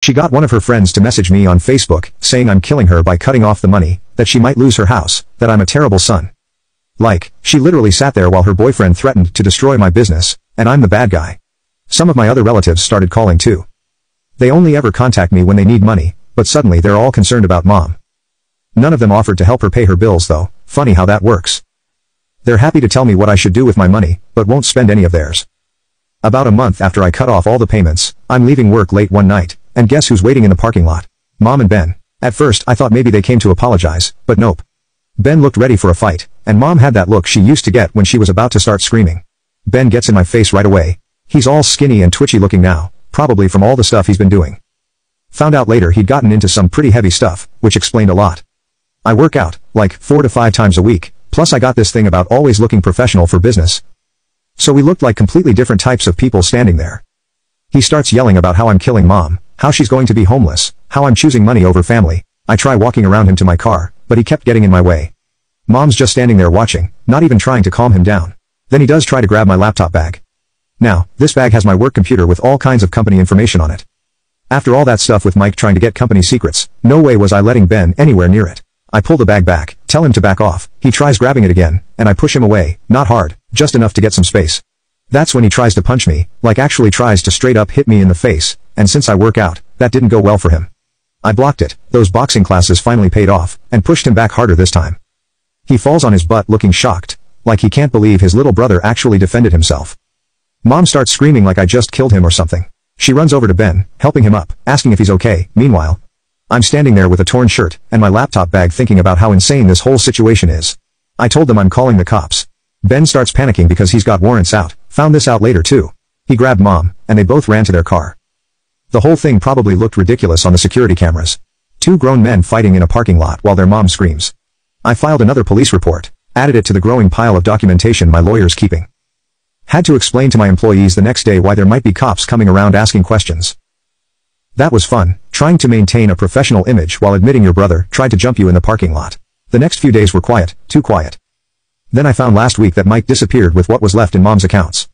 She got one of her friends to message me on Facebook, saying I'm killing her by cutting off the money, that she might lose her house, that I'm a terrible son. Like, she literally sat there while her boyfriend threatened to destroy my business, and I'm the bad guy. Some of my other relatives started calling too. They only ever contact me when they need money, but suddenly they're all concerned about mom. None of them offered to help her pay her bills though. Funny how that works. They're happy to tell me what I should do with my money, but won't spend any of theirs. About a month after I cut off all the payments, I'm leaving work late one night, and guess who's waiting in the parking lot? Mom and Ben. At first I thought maybe they came to apologize, but nope. Ben looked ready for a fight, and Mom had that look she used to get when she was about to start screaming. Ben gets in my face right away. He's all skinny and twitchy looking now, probably from all the stuff he's been doing. Found out later he'd gotten into some pretty heavy stuff, which explained a lot. I work out, like, 4 to 5 times a week, plus I got this thing about always looking professional for business. So we looked like completely different types of people standing there. He starts yelling about how I'm killing mom, how she's going to be homeless, how I'm choosing money over family. I try walking around him to my car, but he kept getting in my way. Mom's just standing there watching, not even trying to calm him down. Then he does try to grab my laptop bag. Now, this bag has my work computer with all kinds of company information on it. After all that stuff with Mike trying to get company secrets, no way was I letting Ben anywhere near it. I pull the bag back, tell him to back off, he tries grabbing it again, and I push him away, not hard, just enough to get some space. That's when he tries to punch me, like actually tries to straight up hit me in the face, and since I work out, that didn't go well for him. I blocked it, those boxing classes finally paid off, and pushed him back harder this time. He falls on his butt looking shocked, like he can't believe his little brother actually defended himself. Mom starts screaming like I just killed him or something. She runs over to Ben, helping him up, asking if he's okay. Meanwhile, I'm standing there with a torn shirt, and my laptop bag thinking about how insane this whole situation is. I told them I'm calling the cops. Ben starts panicking because he's got warrants out, found this out later too. He grabbed Mom, and they both ran to their car. The whole thing probably looked ridiculous on the security cameras. 2 grown men fighting in a parking lot while their mom screams. I filed another police report, added it to the growing pile of documentation my lawyer's keeping. Had to explain to my employees the next day why there might be cops coming around asking questions. That was fun, trying to maintain a professional image while admitting your brother tried to jump you in the parking lot. The next few days were quiet, too quiet. Then I found last week that Mike disappeared with what was left in Mom's accounts.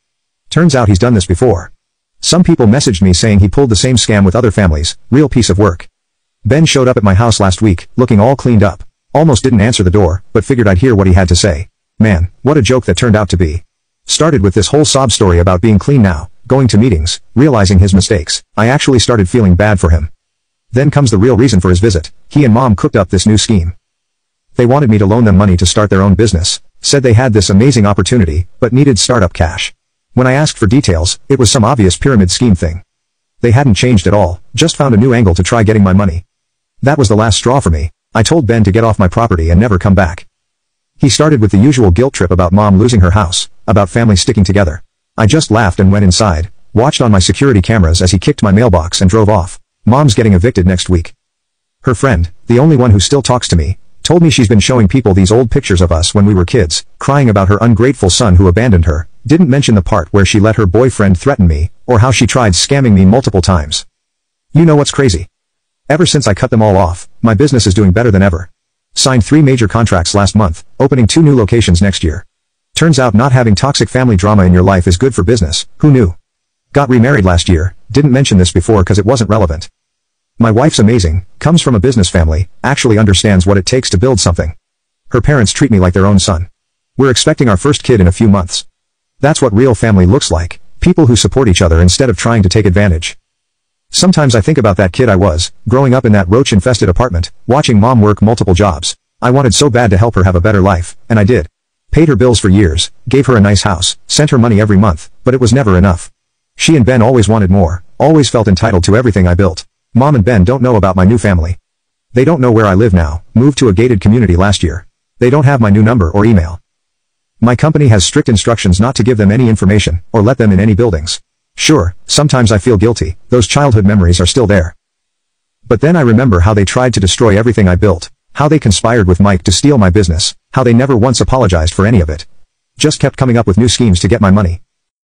Turns out he's done this before. Some people messaged me saying he pulled the same scam with other families. Real piece of work. Ben showed up at my house last week, looking all cleaned up. Almost didn't answer the door, but figured I'd hear what he had to say. Man, what a joke that turned out to be. Started with this whole sob story about being clean now, going to meetings, realizing his mistakes. I actually started feeling bad for him. Then comes the real reason for his visit. He and Mom cooked up this new scheme. They wanted me to loan them money to start their own business. Said they had this amazing opportunity, but needed startup cash. When I asked for details, it was some obvious pyramid scheme thing. They hadn't changed at all, just found a new angle to try getting my money. That was the last straw for me. I told Ben to get off my property and never come back. He started with the usual guilt trip about Mom losing her house, about family sticking together. I just laughed and went inside, watched on my security cameras as he kicked my mailbox and drove off. Mom's getting evicted next week. Her friend, the only one who still talks to me, told me she's been showing people these old pictures of us when we were kids, crying about her ungrateful son who abandoned her, didn't mention the part where she let her boyfriend threaten me, or how she tried scamming me multiple times. You know what's crazy? Ever since I cut them all off, my business is doing better than ever. Signed 3 major contracts last month, opening 2 new locations next year. Turns out not having toxic family drama in your life is good for business, who knew? Got remarried last year, didn't mention this before cause it wasn't relevant. My wife's amazing, comes from a business family, actually understands what it takes to build something. Her parents treat me like their own son. We're expecting our first kid in a few months. That's what real family looks like, people who support each other instead of trying to take advantage. Sometimes I think about that kid I was, growing up in that roach-infested apartment, watching Mom work multiple jobs. I wanted so bad to help her have a better life, and I did. Paid her bills for years, gave her a nice house, sent her money every month, but it was never enough. She and Ben always wanted more, always felt entitled to everything I built. Mom and Ben don't know about my new family. They don't know where I live now, moved to a gated community last year. They don't have my new number or email. My company has strict instructions not to give them any information, or let them in any buildings. Sure, sometimes I feel guilty, those childhood memories are still there. But then I remember how they tried to destroy everything I built, how they conspired with Mike to steal my business, how they never once apologized for any of it. Just kept coming up with new schemes to get my money.